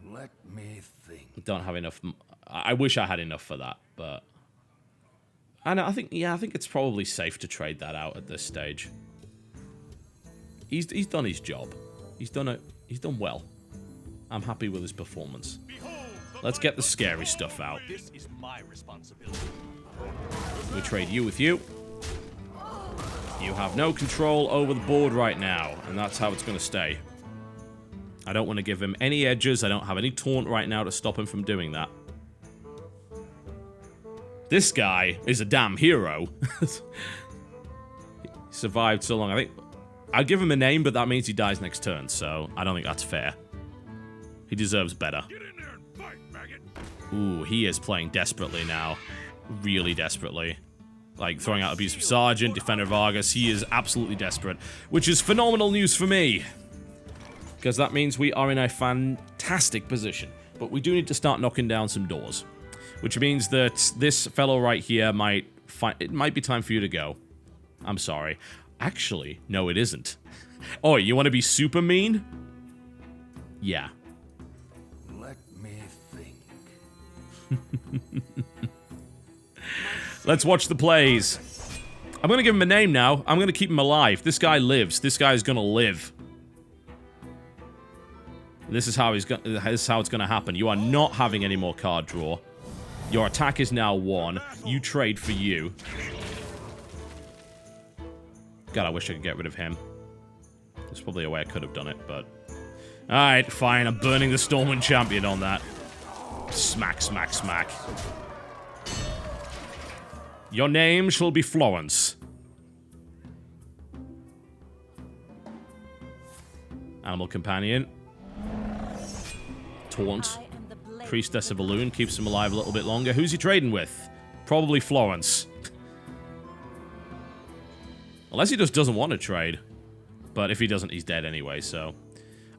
Let me think. Don't have enough. I wish I had enough for that, but I think it's probably safe to trade that out at this stage. He's done his job. He's done well. I'm happy with his performance. Let's get the scary stuff out. This is my responsibility. We trade you with you. You have no control over the board right now, and that's how it's going to stay. I don't want to give him any edges. I don't have any taunt right now to stop him from doing that. This guy is a damn hero. He survived so long. I think I'd give him a name, but that means he dies next turn, so I don't think that's fair. He deserves better. Get in there and fight, maggot. Ooh, he is playing desperately now. Really desperately. Like, throwing out Abusive Sergeant, Defender of Argus. He is absolutely desperate. Which is phenomenal news for me. Because that means we are in a fantastic position. But we do need to start knocking down some doors. Which means that this fellow right here it might be time for you to go. I'm sorry. Actually, no, it isn't. Oh, you want to be super mean? Yeah. Let me think. Let's watch the plays. I'm going to give him a name now. I'm going to keep him alive. This guy lives. This guy is going to live. This is how it's going to happen. You are not having any more card draw. Your attack is now 1. You trade for you. God, I wish I could get rid of him. There's probably a way I could have done it, but... Alright, fine. I'm burning the Stormwind Champion on that. Smack, smack, smack. Your name shall be Florence. Animal Companion. Taunt. Priestess of Balloon keeps him alive a little bit longer. Who's he trading with? Probably Florence. Unless he just doesn't want to trade. But if he doesn't, he's dead anyway, so...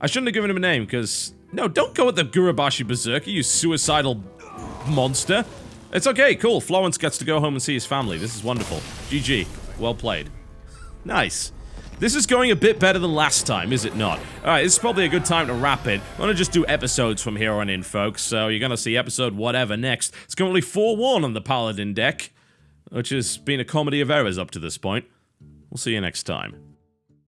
I shouldn't have given him a name, because... No, don't go with the Gurubashi Berserker, you suicidal monster. It's okay, cool. Florence gets to go home and see his family. This is wonderful. GG. Well played. Nice. This is going a bit better than last time, is it not? Alright, this is probably a good time to wrap it. I'm gonna just do episodes from here on in, folks, so you're gonna see episode whatever next. It's currently 4-1 on the Paladin deck, which has been a comedy of errors up to this point. We'll see you next time.